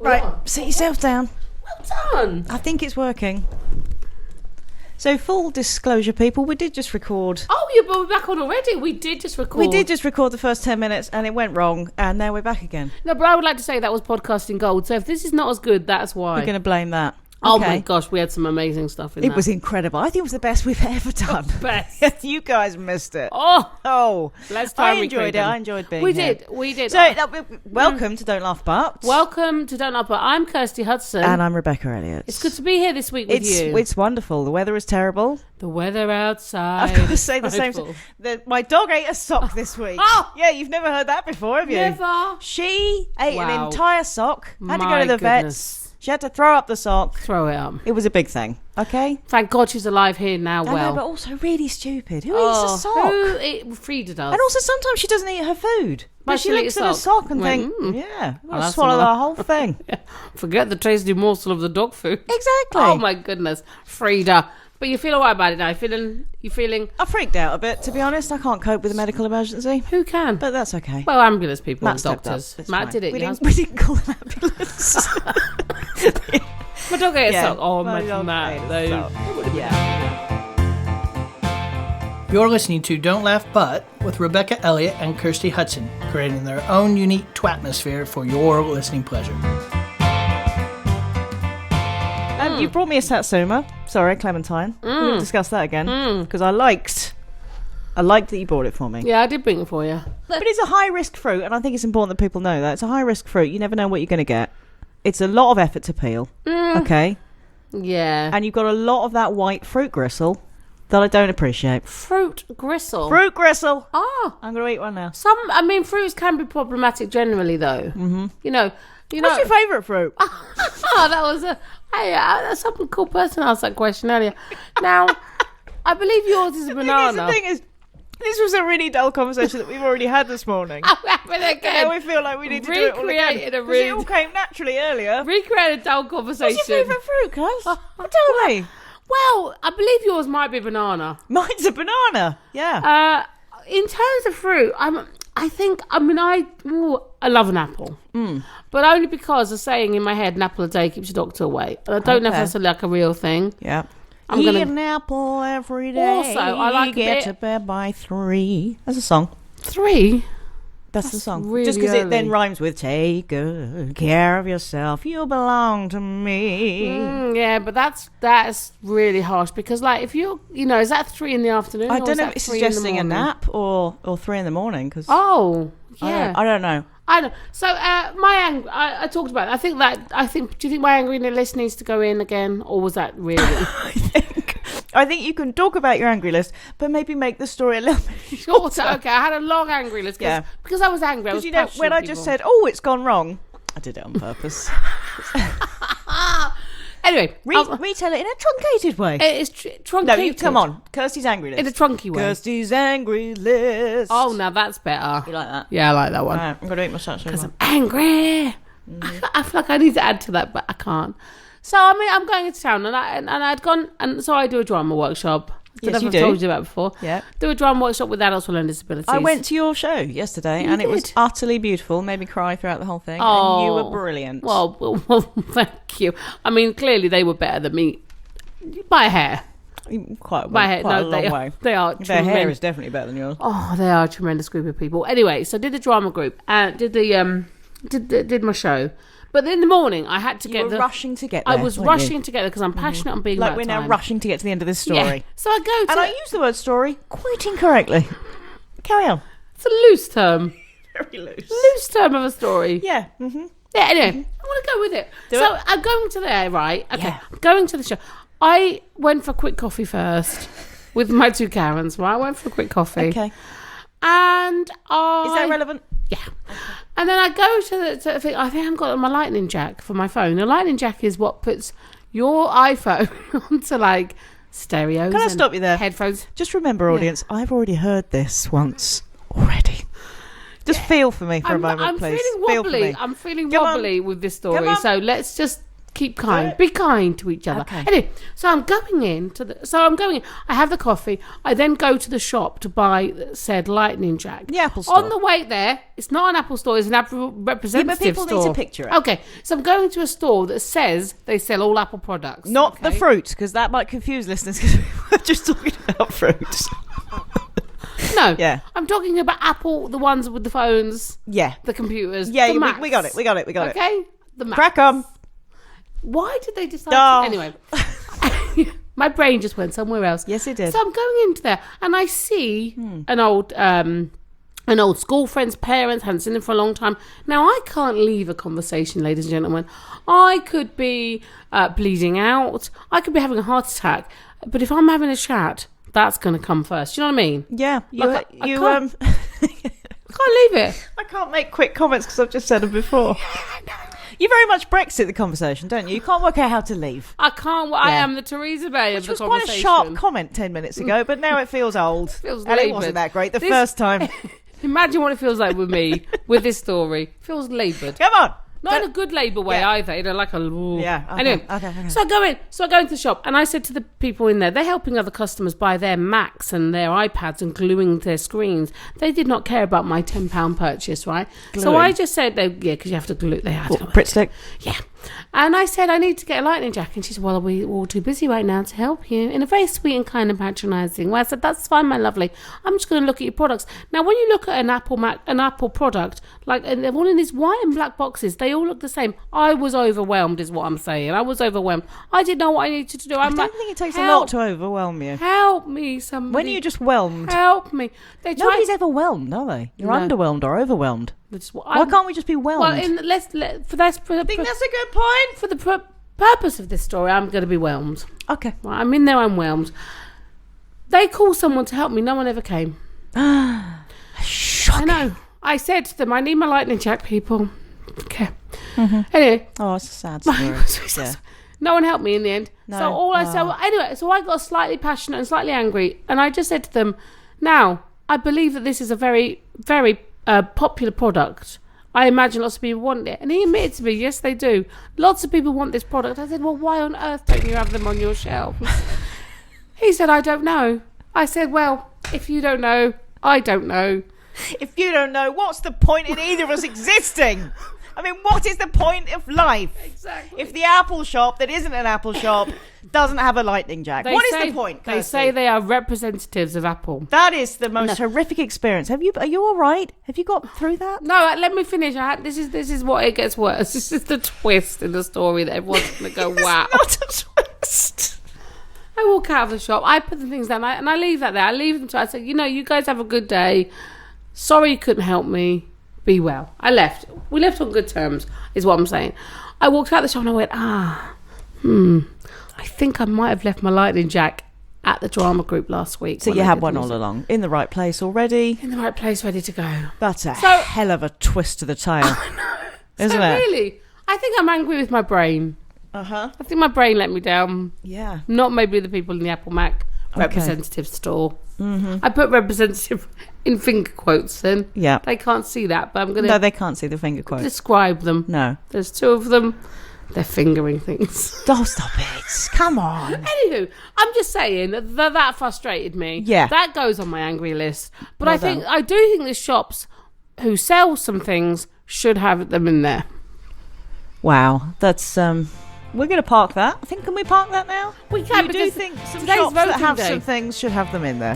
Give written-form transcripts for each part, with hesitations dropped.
Right, sit yourself down. Well done. I think it's working. So, full disclosure, people, we did just record. Oh, you're back on already? We did just record. We did just record the first 10 minutes and it went wrong, and now we're back again. No, but I would like to say that was podcasting gold. So if this is not as good, that's why. We're going to blame that. Oh Okay. my gosh, we had some amazing stuff in It that. was incredible. I think it was the best we've ever done. Best. You guys missed it. Oh, let's try I and enjoyed recreate it. them. I enjoyed being We here. did. So, welcome to Don't Laugh But. Welcome to Don't Laugh But. I'm Kirsty Hudson. And I'm Rebecca Elliott. It's good to be here this week with you. It's wonderful. The weather is terrible. The weather outside. I've got to say the same thing. My dog ate a sock this week. Oh! Yeah, you've never heard that before, have you? Never. She ate an Wow. entire sock. Had to go My to the vets. goodness. She had to throw up the sock. Throw it up. It was a big thing. Okay? Thank God she's alive here now. I know, but also really stupid. Who eats a sock? Frida does. And also sometimes she doesn't eat her food. But But she she'll looks eat at a a sock. sock and Went, think, yeah, I'll that's swallow enough. the whole thing. Forget the tasty morsel of the dog food. Exactly. Oh my goodness, Frida. But you feel alright about it now. You feeling? I freaked out a bit, to be honest. I can't cope with a medical emergency. Who can? But that's okay. Well, ambulance people Matt and stepped doctors. up. It's Matt fine. did it. We your didn't call an ambulance. My dog ate a Yeah, sock. Oh, my my dog Matt. ate a Though. sock. Yeah. You're listening to Don't Laugh But with Rebecca Elliott and Kirsty Hudson, creating their own unique twatmosphere for your listening pleasure. You brought me a satsuma. Sorry, Clementine. We're going to discuss that again because I liked that you bought it for me. Yeah, I did bring it for you. But it's a high-risk fruit, and I think it's important that people know that. It's a high-risk fruit. You never know what you're going to get. It's a lot of effort to peel, okay? Yeah. And you've got a lot of that white fruit gristle that I don't appreciate. Fruit gristle. Fruit gristle! Oh. I'm going to eat one now. Fruits can be problematic generally, though. Mm-hmm. You know. What's your favourite fruit? Oh, that was that's some cool person asked that question earlier. Now, I believe yours is a banana. The thing is, this was a really dull conversation that we've already had this morning. I'm having it again. And we feel like we need to do it all again. Recreated a Because it all really- came naturally earlier. Recreate a dull conversation. What's your favourite fruit, cuz? Tell me. Well, I believe yours might be banana. Mine's a banana. Yeah. In terms of fruit, I love an apple. But only because the saying in my head, an apple a day keeps your doctor away. And I don't know if that's like a real thing. Yeah. I'm Eat gonna- an apple every day. Also, I like a get bit- to bed by 3. That's a song. 3? That's the song. really Just because it then early. rhymes with take good care of yourself. You belong to me. Yeah, but that's really harsh because, like, if you're, is that 3 in the afternoon? I or don't is know that if it's 3 in the suggesting a morning? nap or 3 in the morning. Cause Oh, yeah. I don't know. I know. So my anger, I talked about it. Do you think my angry list needs to go in again, or was that really? I think you can talk about your angry list, but maybe make the story a little bit Shorter. Okay, I had a long angry list because I was angry. I was Because when I just said, "Oh, it's gone wrong," I did it on purpose. Anyway, Retell it in a truncated way. it's truncated. No, you come on. Kirsty's angry list. In a trunky way. Kirsty's angry list. Oh, now that's better. You like that? Yeah, I like that one. Right, I'm going to eat my satsuma. Because I'm angry. I feel like I need to add to that, but I can't. So I'm going into town, and I'd gone, and so I do a drama workshop. Yes, you I've do. told you about before. Yeah. Do a drama workshop with adults with learning disabilities. I went to your show yesterday, and it was did? utterly beautiful. Made me cry throughout the whole thing. Oh. And you were brilliant. Well, thank you. I mean, clearly they were better than me by a hair. quite a long way. They are. Their hair is definitely better than yours. Oh, they are a tremendous group of people. Anyway, so I did the drama group and did my show. But in the morning, I had to You were rushing to get there. I was rushing to get there because I'm passionate on being Like about we're time. now rushing to get to the end of this story. Yeah. So I go to... And I use the word story quite incorrectly. Carry on. It's a loose term. Very loose. Loose term of a story. Yeah. Mm-hmm. Yeah, anyway, I want to go with it. Do so it. I'm going to there, right? Okay, Yeah. I'm going to the show. I went for a quick coffee first with my 2 Karens, right? I went for a quick coffee. Okay. And Is that relevant? Yeah. And then I go to the thing. I think I've got my lightning jack for my phone. The lightning jack is what puts your iPhone onto like stereos. Can I and stop you there? Headphones. Just remember, audience, I've already heard this once already. Just feel for me for a moment, I'm please. feeling Feel for wobbly. me. I'm feeling Come on. wobbly with this Come story. on. So let's just Keep kind. Be kind to each other. Okay. Anyway, so I'm going in. I have the coffee. I then go to the shop to buy said lightning jack. The Apple store. On the way there, it's not an Apple store. It's an Apple representative people store. need to picture it. Okay, so I'm going to a store that says they sell all Apple products. Not the fruit, because that might confuse listeners, because we were just talking about fruit. No. Yeah. I'm talking about Apple, the ones with the phones. Yeah. The computers. Yeah, the Macs. we got it. Okay? The Macs. Crack on. Why did they decide Oh. Anyway. My brain just went somewhere else. Yes, it did. So I'm going into there and I see an old school friend's parents, hadn't seen them for a long time. Now, I can't leave a conversation, ladies and gentlemen. I could be bleeding out. I could be having a heart attack. But if I'm having a chat, that's going to come first. Do you know what I mean? Yeah. I can't leave it. I can't make quick comments because I've just said them before. You very much Brexit the conversation, don't you? You can't work out how to leave. I can't. I am the Theresa May of the Which was conversation. quite a sharp comment 10 minutes ago, but now it feels old. Feels and laboured. it wasn't that great the first time. Imagine what it feels like with me, with this story. It feels laboured. Come on. Not in a good labour way either. You know, like a... Yeah. Okay, anyway, okay. So I go into the shop and I said to the people in there, they're helping other customers buy their Macs and their iPads and gluing their screens. They did not care about my £10 purchase, right? Gluing. So I just said, because you have to glue... Brit stick? Yeah. And I said, I need to get a lightning jack. And she said, well, we're all too busy right now to help you. In a very sweet and kind and patronising way. I said, that's fine, my lovely. I'm just going to look at your products. Now, when you look at an Apple product, like, and they're all in these white and black boxes, they all look the same. I was overwhelmed, is what I'm saying. I was overwhelmed. I didn't know what I needed to do. I don't think it takes a lot to overwhelm you. Help me, somebody. When are you just whelmed? Help me. Nobody's ever whelmed, are they? You're underwhelmed or overwhelmed. Why can't we just be whelmed? Well, I think that's a good point. For the purpose of this story, I'm going to be whelmed. Okay. Right, I'm in there, I'm whelmed. They called someone to help me. No one ever came. Shocking. I know. I said to them, I need my lightning jack, people. Okay. Mm-hmm. Anyway. Oh, it's a sad story. Yeah. No one helped me in the end. No. So I got slightly passionate and slightly angry. And I just said to them, now, I believe that this is a very, very popular product. I imagine lots of people want it. And he admitted to me, yes, they do. Lots of people want this product. I said, well, why on earth don't you have them on your shelf? He said, I don't know. I said, well, if you don't know, I don't know. If you don't know, what's the point in either of us existing? I mean, what is the point of life? Exactly. If the Apple shop that isn't an Apple shop doesn't have a lightning jack. What is the point, Kirsty? They say they are representatives of Apple. That is the most horrific experience. Are you all right? Have you got through that? No, let me finish. This is what it gets worse. This is the twist in the story that everyone's going to go, wow. It's not a twist. I walk out of the shop. I put the things down and I leave that there. I leave them to. I say, you guys have a good day. Sorry you couldn't help me. Be well. I left. We left on good terms, is what I'm saying. I walked out the shop and I went, I think I might have left my lightning jack at the drama group last week. So you had one all along, in the right place already. In the right place, ready to go. That's a hell of a twist to the tail, isn't it? Really, I think I'm angry with my brain. I think my brain let me down. Yeah. Not maybe the people in the Apple Mac representative store. Mm-hmm. I put representative in finger quotes then. Yeah. They can't see that, but I'm going to... No, they can't see the finger quotes. Describe them. No. There's two of them. They're fingering things. Oh, stop it. Come on. Anywho, I'm just saying that frustrated me. Yeah. That goes on my angry list. But I do think the shops who sell some things should have them in there. Wow. That's... We're going to park that. I think, can we park that now? We can. You do think some shops that have some things should have them in there?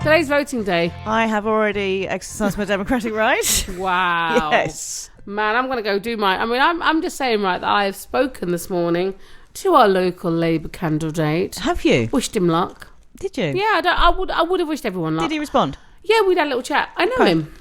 Today's voting day. I have already exercised my democratic right. Wow. Yes. Man, I'm going to go do I'm just saying, right, that I have spoken this morning to our local Labour candidate. Have you? Wished him luck. Did you? Yeah, I would have wished everyone luck. Did he respond? Yeah, we'd had a little chat. I know him.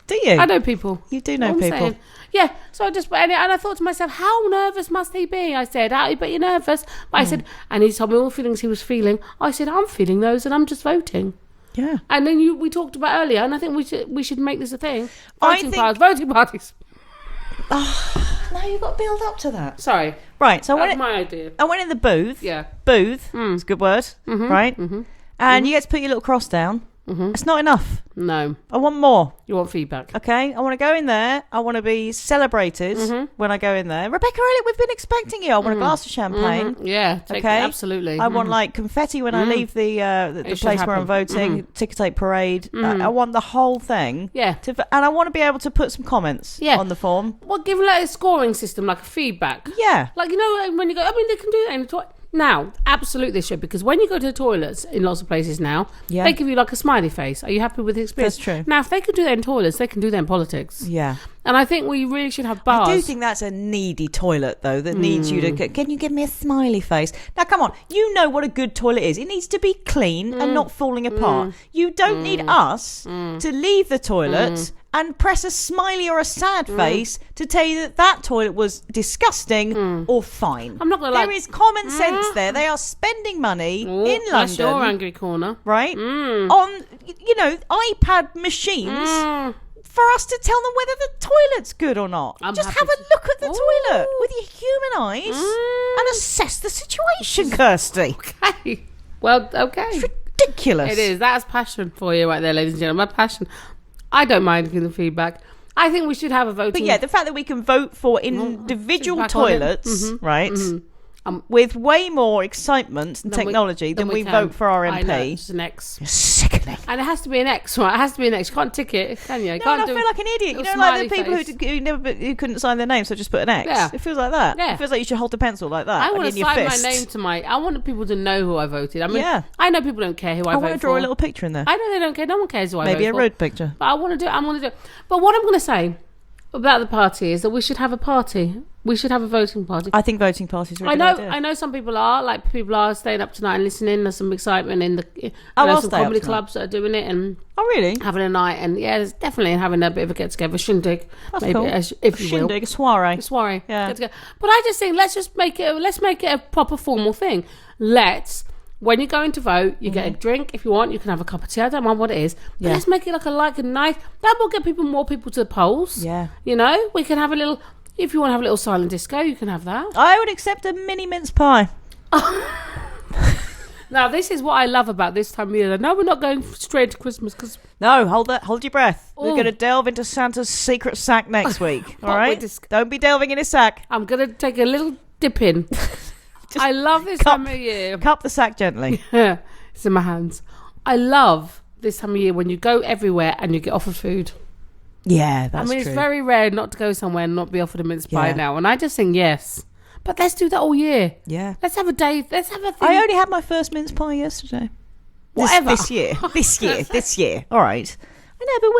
Do you? I know people. You do know people. Saying. Yeah, so I just, and I thought to myself, how nervous must he be? I said, but you're nervous. But I said, and he told me all the feelings he was feeling. I said, I'm feeling those and I'm just voting. Yeah. And then we talked about earlier, and I think we should make this a thing. Voting parties. Oh, no, you've got to build up to that. Sorry. Right, so that's my idea. I went in the booth. Yeah. Booth. It's a good word, right? Mm-hmm. And you get to put your little cross down. It's not enough. No. I want more. You want feedback. Okay, I want to go in there. I want to be celebrated when I go in there. Rebecca Elliott, we've been expecting you. I want a glass of champagne. Yeah, Absolutely. I want like confetti when I leave the place where I'm voting. Ticker tape parade. I want the whole thing. Yeah. And I want to be able to put some comments on the form. Well, give like a scoring system, like a feedback. Yeah. Like, you know, when you go, I mean, they can do that in the toilet. Now, absolutely they should, because when you go to the toilets in lots of places now, they give you like a smiley face. Are you happy with the experience? That's true. Now, if they can do that in toilets, they can do that in politics. Yeah. And I think we really should have bars. I do think that's a needy toilet, though, that needs you to... Can you give me a smiley face? Now, come on. You know what a good toilet is. It needs to be clean and not falling apart. You don't need us to leave the toilet and press a smiley or a sad face to tell you that toilet was disgusting or fine. I'm not going to lie. There is common sense there. They are spending money in London. That's your angry corner. Right? On, iPad machines... for us to tell them whether the toilet's good or not. Just have a look at the toilet with your human eyes and assess the situation, Kirsty. Okay. Well, okay. It's ridiculous. It is. That's passion for you right there, ladies and gentlemen. My passion. I don't mind giving the feedback. I think we should have a voting... But yeah, the fact that we can vote for individual toilets, right, with way more excitement and technology than we vote for our MP. I know, it's an X. You're sickening. And it has to be an X, right? It has to be an X. You can't tick it, can you? I feel like an idiot. You know, like the people who couldn't sign their name, so just put an X. Yeah. It feels like that. Yeah. It feels like you should hold a pencil like that. I want to sign fist. my name to I want people to know who I voted. I mean, I know people don't care who I vote for. I want to draw a little picture in there. I know they don't care. No one cares who I vote for. Maybe a road picture. But I want to do it. But what I'm going to say about the party is that we should have a party. We should have a voting party. I think voting parties are a good idea. I know some people are staying up tonight and listening. There's some excitement in the some comedy clubs that are doing it and really having a night, and there's definitely having a bit of a get together, shindig. That's maybe cool. If you will. Shindig, a soiree. Yeah. Get together. But I just think let's make it a proper formal thing. When you're going to vote, you get a drink. If you want, you can have a cup of tea. I don't mind what it is. But let's make it like a nice... That will get more people to the polls. Yeah. You know? We can have a little... If you want to have a little silent disco, you can have that. I would accept a mini mince pie. Now, this is what I love about this time of year. No, we're not going straight to Christmas because... No, hold your breath. We're going to delve into Santa's secret sack next week. All right? Don't be delving in his sack. I'm going to take a little dip in. I love this time of year. Cup the sack gently. Yeah, it's in my hands. I love this time of year when you go everywhere and you get offered food. Yeah, that's true. It's very rare not to go somewhere and not be offered a mince pie now. And I just think yes. But let's do that all year. Yeah. Let's have a day. Let's have a thing. I only had my first mince pie yesterday. Whatever. This year. All right. I know, but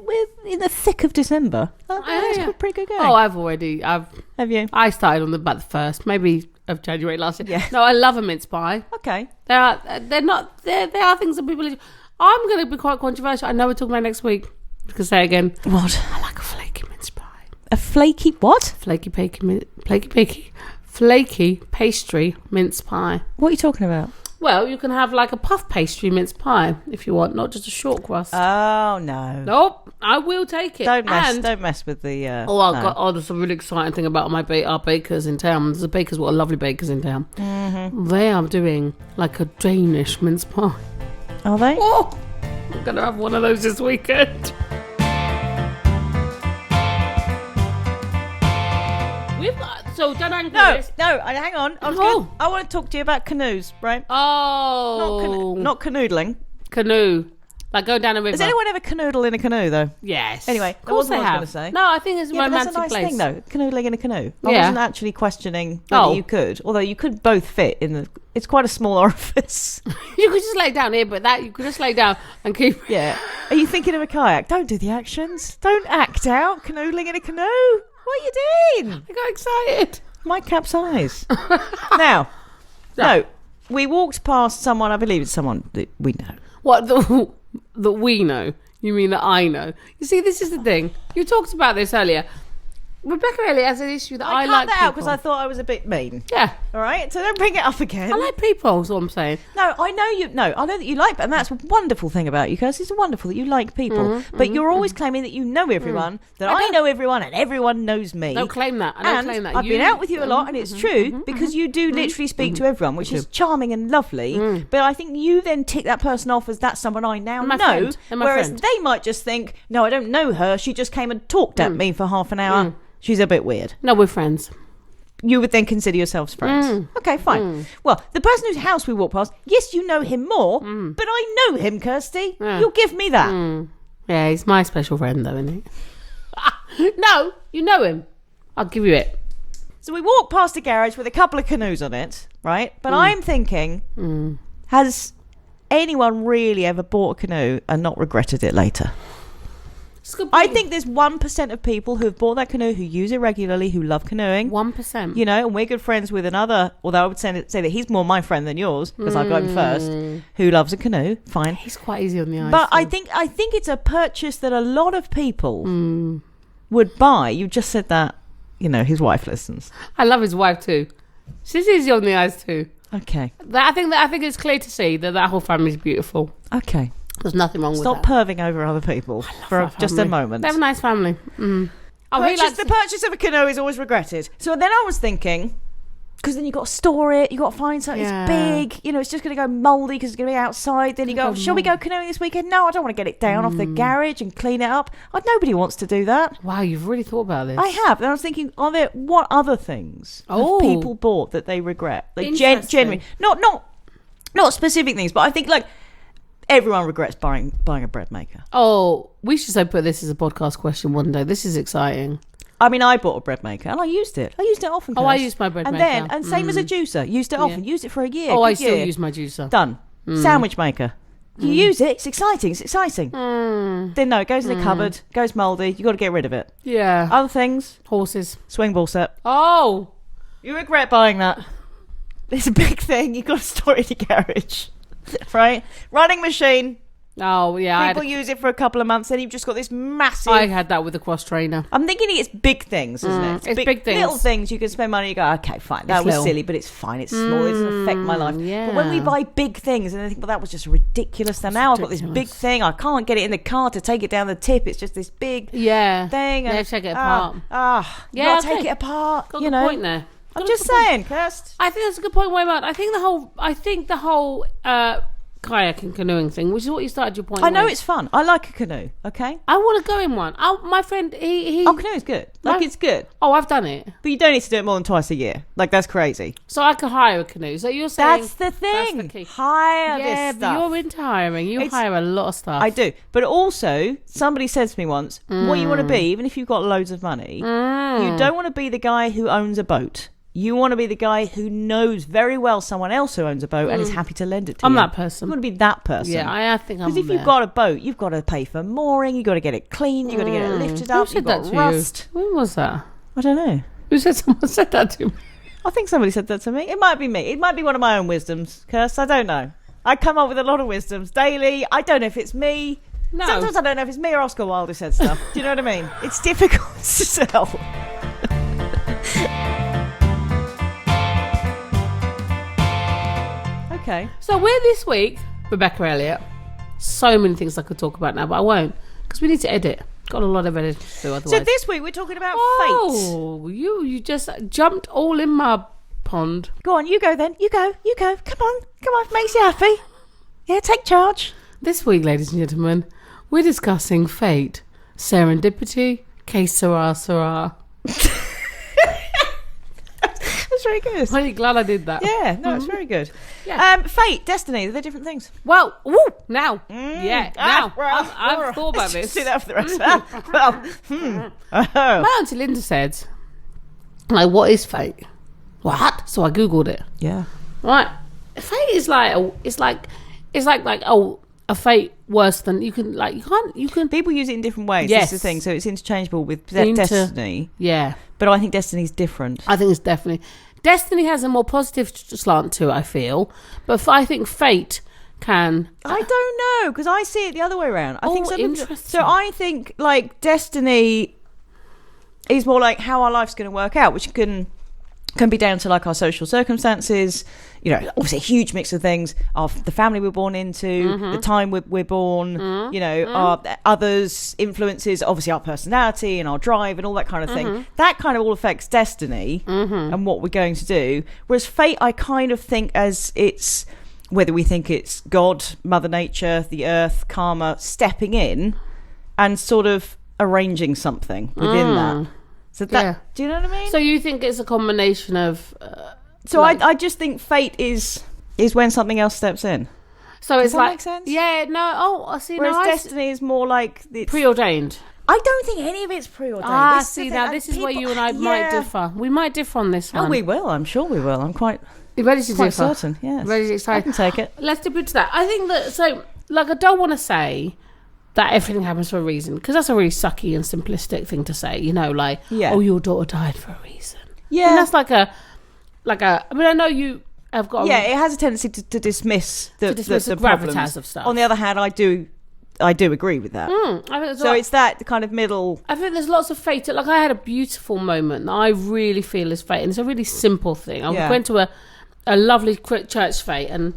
we're in the thick of December. It's pretty good going. Oh, Have you? I started on about the 1st, maybe of January last year. Yeah. No, I love a mince pie. Okay. There are things that people... I'm going to be quite controversial. I know we're talking about next week. You can say it again. What? I like a flaky mince pie. A flaky what? Flaky pastry mince pie. What are you talking about? Well, you can have like a puff pastry mince pie if you want, not just a short crust. Oh no! Nope, I will take it. Don't mess with the. There's a really exciting thing about our bakers in town. There's bakers, what are lovely bakers in town. Mm-hmm. They are doing like a Danish mince pie. Are they? Oh, I'm gonna have one of those this weekend. We've got. So don't hang hang on. I want to talk to you about canoes, right? Oh, not canoodling. Canoe, like go down a river. Has anyone ever canoodled in a canoe though? Yes. Anyway, of course that wasn't they what I have. was going to say. No, I think it's a romantic that's a nice place. thing though. Canoodling in a canoe. I wasn't actually questioning whether you could, although you could both fit in the. It's quite a small orifice. You could just lay down here, but you could just lay down and keep. Yeah. Are you thinking of a kayak? Don't do the actions. Don't act out canoodling in a canoe. What are you doing? I got excited. Might capsize. Now, no, we walked past someone. I believe it's someone that we know. What that we know? You mean that I know? You see, this is the thing. You talked about this earlier. Rebecca Elliott has an issue that I like. I cut that out because I thought I was a bit mean. Yeah. All right, so don't bring it up again. I like people, is what I'm saying. No, I know you. No, I know that you like, and that's a wonderful thing about you, Kirsty. It's wonderful that you like people, but you're always claiming that you know everyone, that I know everyone, and everyone knows me. Don't claim that. I don't claim that. I've been out with you a lot, and it's true because you do literally speak to everyone, which is charming and lovely. But I think you then tick that person off as that's someone I now know, friend. whereas Friend. they might just think, no, I don't know her. She just came and talked at me for half an hour. She's a bit weird. No, we're friends. You would then consider yourselves friends. Okay, fine. Well, the person whose house we walk past, yes, you know him more, but I know him, Kirsty. You'll give me that. Yeah, he's my special friend, though, isn't he? No, you know him. I'll give you it. So we walk past a garage with a couple of canoes on it, right? But I'm thinking, has anyone really ever bought a canoe and not regretted it later? I think there's 1% of people who have bought that canoe, who use it regularly, who love canoeing. 1%. You know, and we're good friends with another, although I would say that he's more my friend than yours, because I got him first, who loves a canoe. Fine. He's quite easy on the eyes. But I think it's a purchase that a lot of people would buy. You just said that, you know, his wife listens. I love his wife too. She's easy on the eyes too. Okay. I think it's clear to see that whole family's beautiful. Okay. There's nothing wrong with that. Stop perving over other people for just a moment. They have a nice family. Oh, The purchase of a canoe is always regretted. So then I was thinking, because then you've got to store it, you've got to find something that's big, you know, it's just going to go mouldy because it's going to be outside. Then you go, shall we go canoeing this weekend? No, I don't want to get it down off the garage and clean it up. Nobody wants to do that. Wow, you've really thought about this. I have. And I was thinking, what other things have people bought that they regret? Like genuinely, not specific things, but I think like everyone regrets buying a bread maker. Oh, we should put this as a podcast question one day. This is exciting. I mean, I bought a bread maker and I used it. I used it often. I used my bread maker. And same as a juicer. Used it often. Used it for a year. I still use my juicer. Done. Sandwich maker. You use it. It's exciting. Then no, it goes in the cupboard. Goes mouldy. You got to get rid of it. Yeah. Other things. Horses. Swing ball set. Oh. You regret buying that. It's a big thing. You got to store it in your garage. Right? Running machine. Oh, yeah. People use it for a couple of months, then you've just got this massive... I had that with the cross trainer. I'm thinking it's big things, isn't it? It's big things. Little things you can spend money, you go, okay, fine, that was silly, but it's fine, it's small, it doesn't affect my life. Yeah. But when we buy big things, and I think, well, that was just ridiculous. Now I've got this big thing, I can't get it in the car to take it down the tip, it's just this big thing. Yeah, take it apart. You got to take it apart, got you a know. Point there. I'm just saying, Kirst. I think that's a good point, Waymart. I think the whole kayaking, canoeing thing, which is what you started your point. I know with. it's fun. I like a canoe. Okay. I want to go in one. My friend, he. Oh, canoe is good. It's good. Oh, I've done it. But you don't need to do it more than twice a year. Like that's crazy. So I could hire a canoe. So you're saying that's the thing. That's the key. Hire this stuff. But you're into hiring. You hire a lot of stuff. I do. But also, somebody said to me once, what you want to be, even if you've got loads of money, you don't want to be the guy who owns a boat. You want to be the guy who knows very well someone else who owns a boat and is happy to lend it to you. I'm that person. You want to be that person. Yeah, I think I'm Because if you've got a boat, you've got to pay for mooring, you've got to get it clean, you've got to get it lifted up, Who you've said got that to rust. you? When was that? I don't know. Who said someone said that to me? I think somebody said that to me. It might be me. It might be one of my own wisdoms, Kirst. I don't know. I come up with a lot of wisdoms daily. I don't know if it's me. No. Sometimes I don't know if it's me or Oscar Wilde who said stuff. Do you know what I mean? It's difficult to tell. Okay. So we're this week, Rebecca Elliott. So many things I could talk about now, but I won't because we need to edit. Got a lot of editing to do otherwise. So this week we're talking about fate. Oh, you just jumped all in my pond. Go on, you go then. You go. Come on. Makes you happy. Yeah, take charge. This week, ladies and gentlemen, we're discussing fate, serendipity, que sera, sera. That's very good. I'm really glad I did that. Yeah, no, it's very good. Yeah. Fate, destiny, they're different things. Well, now. I've thought about this. Do that for the rest. My auntie Linda said, like, what is fate? What? So I Googled it. Yeah. Right. Fate is like, a fate worse than you can. People use it in different ways. Yes. That's the thing. So it's interchangeable with destiny. Yeah. But I think destiny's different. I think it's definitely. Destiny has a more positive slant to it, I feel. But I think fate can. I don't know, because I see it the other way around. I think interesting. So I think, like, destiny is more like how our life's going to work out, which can can be down to like our social circumstances, you know, obviously a huge mix of things, the family we're born into, the time we're born, you know, our others' influences, obviously our personality and our drive and all that kind of thing. That kind of all affects destiny and what we're going to do. Whereas fate, I kind of think as it's, whether we think it's God, Mother Nature, the earth, karma, stepping in and sort of arranging something within that. So that, do you know what I mean? So you think it's a combination of... so like, I just think fate is when something else steps in. So Does it's that like... make sense? Yeah, no, I see. Whereas no, destiny is more like... preordained. I don't think any of it's preordained. This is where you and I might differ. We might differ on this one. Oh, we will. I'm sure we will. I'm quite... You ready to quite differ? certain, yes. Ready to decide? I can take it. Let's dip into that. I think that... So, like, I don't want to say... that everything happens for a reason, because that's a really sucky and simplistic thing to say, you know, like, oh, your daughter died for a reason. Yeah. And that's like a I mean, I know you have got it has a tendency to dismiss the gravitas problems of stuff. On the other hand, I do agree with that. I think so it's that kind of middle... I think there's lots of fate. Like, I had a beautiful moment that I really feel is fate, and it's a really simple thing. I went to a lovely church fete, and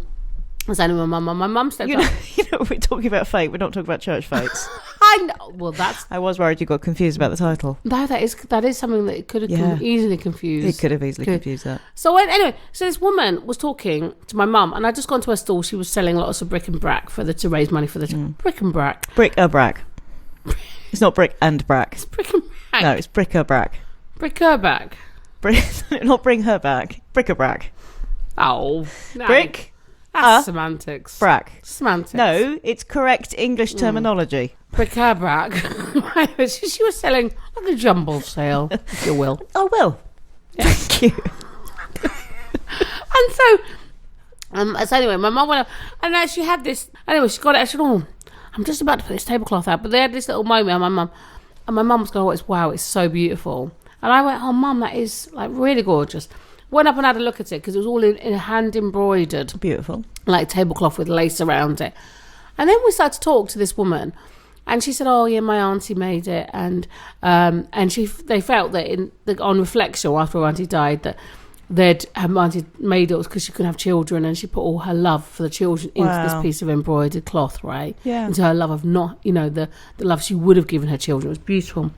I was only with my mum. My mum stepped up. You know, we're talking about fate. We're not talking about church fates. I know. Well, I was worried you got confused about the title. No, that is something that could have easily confused. It could have easily confused that. So anyway, this woman was talking to my mum, and I'd just gone to her stall. She was selling lots of bric and brac to raise money for the bric and brac. Bric-a-brac. It's not brick and brac. It's bric and brac. No, it's bric-a-brac. Bric-a-brac. Not bring her back. Bric-a-brac. Oh, no. Brick. That's semantics. Brack. Semantics. No, it's correct English terminology. Bric-a-brac. She was selling like a jumble sale, if you will. Oh, well. Yes. Thank you. And so anyway, my mum went up, and she had this. Anyway, she got it. She said, "Oh, I'm just about to put this tablecloth out." But they had this little moment, and my mum was going, "Wow, it's so beautiful." And I went, "Oh, Mum, that is like really gorgeous." Went up and had a look at it because it was all in hand embroidered, beautiful, like tablecloth with lace around it. And then we started to talk to this woman, and she said, "Oh yeah, my auntie made it," and they felt that on reflection after her auntie died that her auntie made it because she couldn't have children, and she put all her love for the children into this piece of embroidered cloth, right? Yeah. Into her love of not, the love she would have given her children. It was beautiful.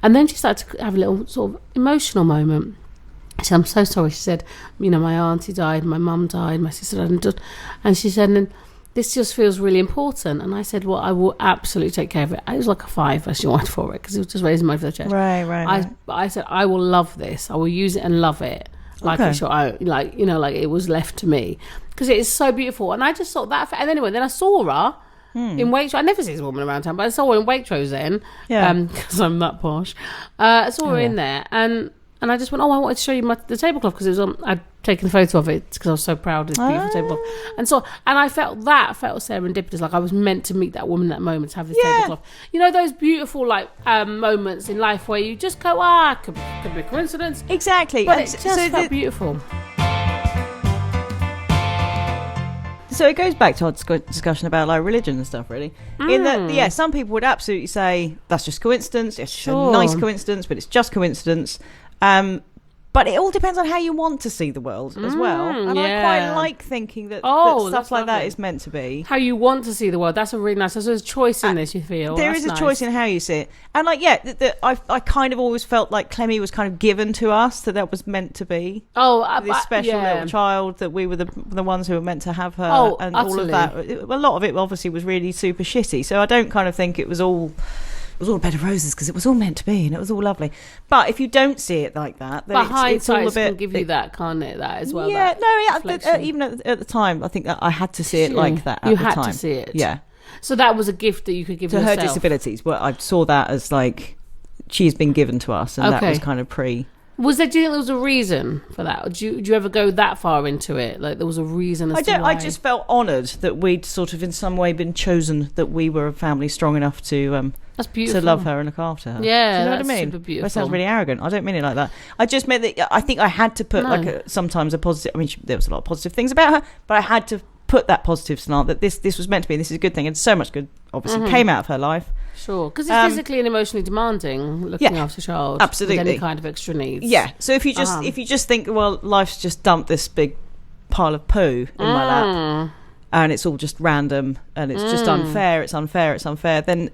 And then she started to have a little sort of emotional moment. She said, "I'm so sorry." She said, "My auntie died, my mum died, my sister died." And she said, "And this just feels really important." And I said, "Well, I will absolutely take care of it." It was like a 5 as she wanted for it because it was just raising money for the church. Right. I said, "I will love this. I will use it and love it. Like it was left to me because it is so beautiful." And I just thought that. And anyway, then I saw her in Waitrose. I never see this woman around town, but I saw her in Waitrose then. Yeah. Because I'm that posh. I saw her in there, and I just went, "Oh, I wanted to show you the tablecloth because it was on." I'd taken a photo of it because I was so proud of this beautiful tablecloth. And I felt serendipitous, like I was meant to meet that woman in that moment to have this tablecloth. Those beautiful moments in life where you just go, could be a coincidence. Exactly. But it just felt beautiful. So it goes back to our discussion about religion and stuff, really. In that, some people would absolutely say that's just coincidence. It's just a nice coincidence, but it's just coincidence. But it all depends on how you want to see the world as well. And I quite like thinking that stuff like that is meant to be. How you want to see the world. That's a really nice... There's a choice in this, you feel. There is a choice in how you see it. And I kind of always felt like Clemmy was kind of given to us, that was meant to be. This special little child, that we were the ones who were meant to have her. And utterly. All of that. A lot of it obviously was really super shitty. So I don't kind of think it was all a bed of roses because it was all meant to be and it was all lovely. But if you don't see it like that, then it's all a bit... can give you that, can't it? That as well. Yeah, even at the time, I think that I had to see it like that. You had to see it. Yeah. So that was a gift that you could give to yourself. Her disabilities. Well, I saw that as she's been given to us, and that was kind of pre. Do you think there was a reason for that? Or do you ever go that far into it? Like there was a reason as to why? I just felt honoured that we'd sort of in some way been chosen, that we were a family strong enough to that's beautiful. to love her and look after her. Yeah, do you know that's what I mean? super beautiful. That sounds really arrogant. I don't mean it like that. I just meant that I think I had to put sometimes a positive... I mean, there was a lot of positive things about her, but I had to put that positive slant that this was meant to be, and this is a good thing, and so much good obviously came out of her life. Sure, because it's physically and emotionally demanding looking after a child. Absolutely. With any kind of extra needs. Yeah. So if you just think, well, life's just dumped this big pile of poo in my lap, and it's all just random, and it's just unfair. It's unfair. Then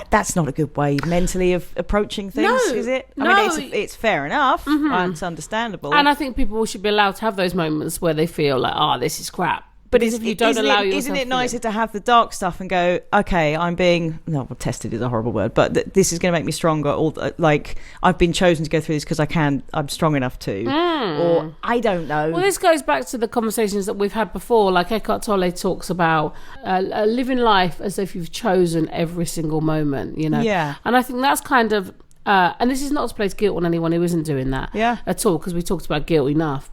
that's not a good way mentally of approaching things, is it? I mean, it's fair enough. It's understandable. And I think people should be allowed to have those moments where they feel like, this is crap. But if you don't allow yourself, isn't it nicer to have the dark stuff and go, okay, I'm being tested is a horrible word, but this is going to make me stronger, or like I've been chosen to go through this because I'm strong enough to, or I don't know. Well, this goes back to the conversations that we've had before. Like Eckhart Tolle talks about living life as if you've chosen every single moment, you know. Yeah. And I think that's kind of. And this is not to place guilt on anyone who isn't doing that at all, because we talked about guilt enough.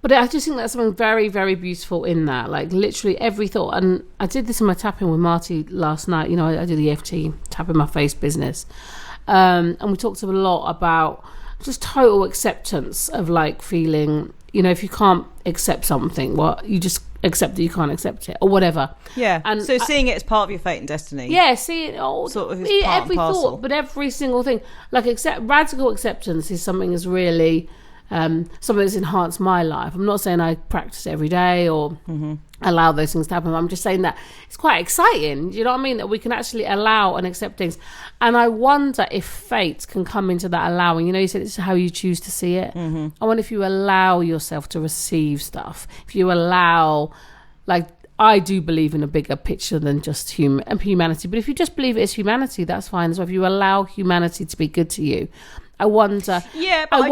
But I just think that's something very, very beautiful in that. Like literally every thought. And I did this in my tapping with Marty last night. You know, I do the EFT, tapping my face business. And we talked a lot about just total acceptance of like feeling, you know, if you can't accept something, well, you just accept that you can't accept it or whatever. Yeah. And so seeing it as part of your fate and destiny. Yeah, see it sort of every thought, but every single thing. Like radical acceptance is something that's really something that's enhanced my life. I'm not saying I practice every day or allow those things to happen. I'm just saying that it's quite exciting. Do you know what I mean? That we can actually allow and accept things. And I wonder if fate can come into that allowing. You know, you said it's how you choose to see it. I wonder if you allow yourself to receive stuff. If you allow, like, I do believe in a bigger picture than just humanity. But if you just believe it is humanity, that's fine. So if you allow humanity to be good to you, I wonder. Yeah, but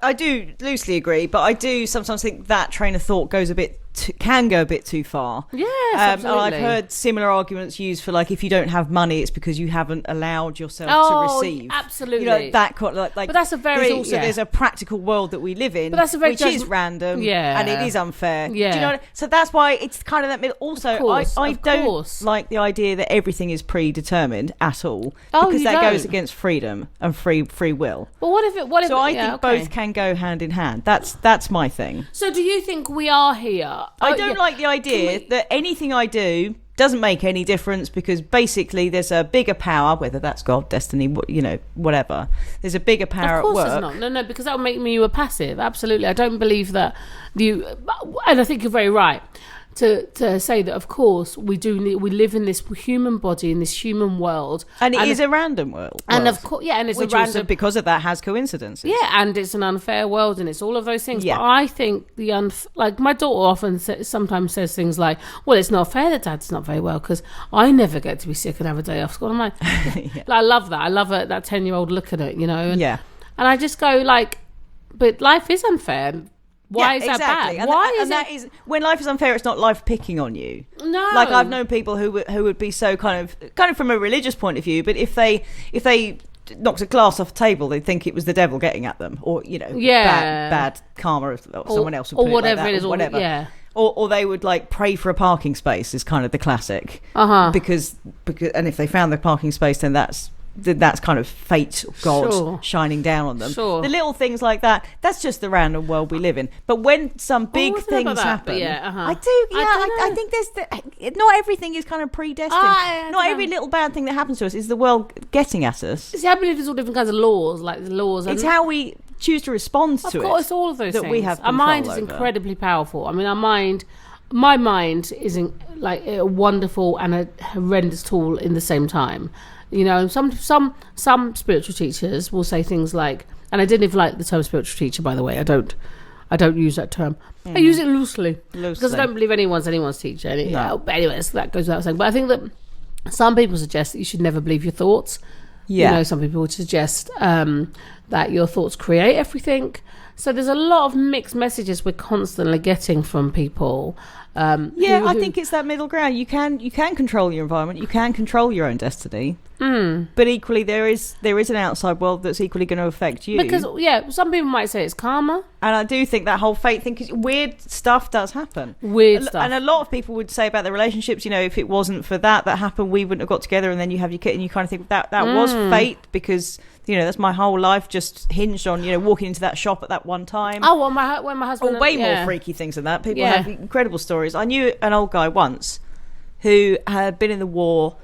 I do loosely agree, but I do sometimes think that train of thought can go a bit too far. Yes, absolutely. And I've heard similar arguments used for like if you don't have money, it's because you haven't allowed yourself to receive. Absolutely. You know, that like. But that's a very there's a practical world that we live in, but that's a very which is random, and it is unfair. Yeah. Do you know so that's why it's kind of that middle. Also, I don't like the idea that everything is predetermined at all, because that goes against freedom and free will. But what if so I think both can go hand in hand. That's my thing. So do you think we are here? I don't like the idea that anything I do doesn't make any difference, because basically there's a bigger power, whether that's God, destiny, you know, whatever. There's a bigger power at work. Of course there's not. No, because that would make me a passive. Absolutely. I don't believe that and I think you're very right to say that, of course, we live in this human body, in this human world. And it is a random world. And of course, and it's which a random... also, because of that, has coincidences. Yeah, and it's an unfair world, and it's all of those things. Yeah. But I think like my daughter often sometimes says things like, well, it's not fair that Dad's not very well, because I never get to be sick and have a day off school. I'm like, I love that. I love that 10-year-old look at it, you know. And I just go like, but life is unfair. Why is that bad? And that is when life is unfair. It's not life picking on you. No, like I've known people who would be so kind of from a religious point of view, but if they knocked a glass off a table, they'd think it was the devil getting at them, or you know, bad karma of someone else, would or put whatever it like that, it is, or whatever. Yeah. Or they would like pray for a parking space is kind of the classic. Because and if they found the parking space, then that's kind of fate, God shining down on them. The little things like that's just the random world we live in. But when some big things happen, I do. I think there's not everything is kind of predestined. Not every little bad thing that happens to us is the world getting at us. See, I believe there's all different kinds of laws, like the laws. It's how we choose to respond to it. Of course, all of those that things. We have our mind is over. incredibly powerful. I mean, my mind is like a wonderful and a horrendous tool in the same time. You know, some spiritual teachers will say things like, and I didn't even like the term spiritual teacher, by the way. I don't use that term. I use it loosely because I don't believe anyone's teacher. But anyways, that goes without saying. But I think that some people suggest that you should never believe your thoughts. Yeah. You know, some people would suggest that your thoughts create everything. So there's a lot of mixed messages we're constantly getting from people. I think it's that middle ground. You can control your environment. You can control your own destiny. But equally, there is an outside world that's equally going to affect you. Because some people might say it's karma. And I do think that whole fate thing, because weird stuff does happen. Weird stuff. And a lot of people would say about their relationships, if it wasn't for that happened, we wouldn't have got together. And then you have your kid, and you kind of think that was fate, because that's my whole life just hinged on walking into that shop at that one time. Oh, when my husband. Or way more freaky things than that. People have incredible stories. I knew an old guy once who had been in the war,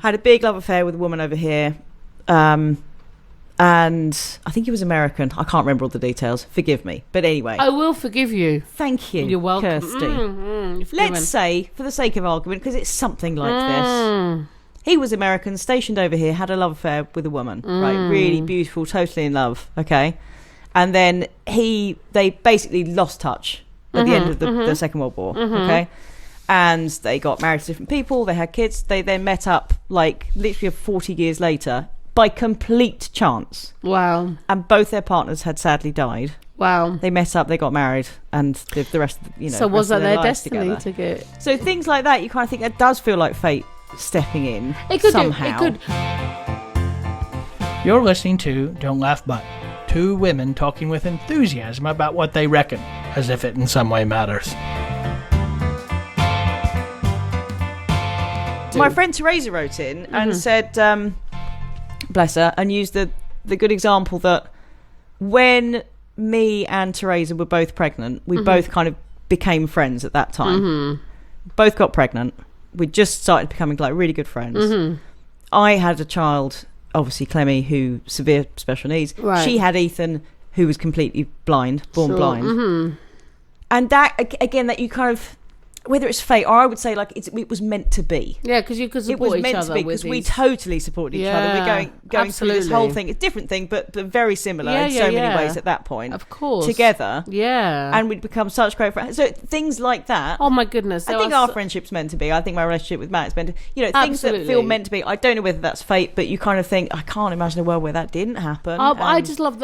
had a big love affair with a woman over here, and I think he was American. I can't remember all the details. Forgive me. But anyway. I will forgive you. Thank you. You're welcome. Kirsty. Let's say, for the sake of argument, because it's something like this, he was American, stationed over here, had a love affair with a woman, right? Really beautiful, totally in love, okay? And then they basically lost touch at the end of the Second World War, okay? And they got married to different people, they had kids, they then met up like literally 40 years later by complete chance. Wow. And both their partners had sadly died. Wow. They met up, they got married, and lived the rest of So was that their destiny together. to get... So things like that, you kind of think that does feel like fate stepping in. It could somehow. It could. You're listening to Don't Laugh But, two women talking with enthusiasm about what they reckon, as if it in some way matters. My friend Teresa wrote in and said, bless her, and used the good example that when me and Teresa were both pregnant, we both kind of became friends at that time. Both got pregnant. We just started becoming like really good friends. I had a child, obviously Clemmy, who severe special needs. Right. She had Ethan, who was completely blind, born blind. And that, again, that you kind of... Whether it's fate, or I would say like it was meant to be. Yeah, because you could support each other. It was meant to be because we totally supported each other. We're going through this whole thing. It's a different thing, but very similar in so many ways at that point. Of course. Together. Yeah. And we'd become such great friends. So things like that. Oh my goodness. I think our friendship's meant to be. I think my relationship with Matt is meant to... things that feel meant to be. I don't know whether that's fate, but you kind of think, I can't imagine a world where that didn't happen. I just love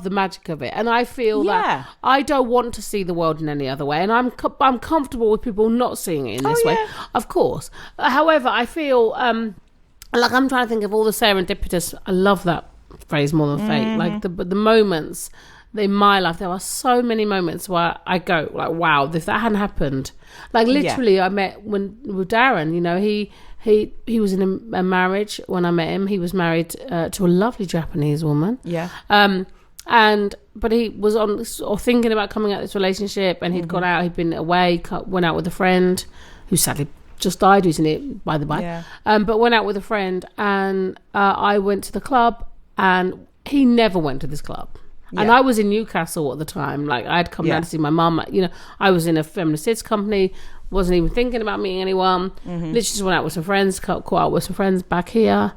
the magic of it. And I feel that I don't want to see the world in any other way. And I'm comfortable with people not seeing it in this way, of course. However, I feel like I'm trying to think of all the serendipitous. I love that phrase more than fate. Like the moments in my life, there are so many moments where I go like, wow, if that hadn't happened. Like literally, I met with Darren. He was in a marriage when I met him. He was married to a lovely Japanese woman. Yeah. But he was or thinking about coming out of this relationship, and he'd gone out, he'd been away, went out with a friend who sadly just died, who's in it by the by. But went out with a friend, and I went to the club, and he never went to this club. And I was in Newcastle at the time. Like I'd come down to see my mum. I was in a feminist kids company, wasn't even thinking about meeting anyone. Literally just went out with some friends, caught out with some friends back here.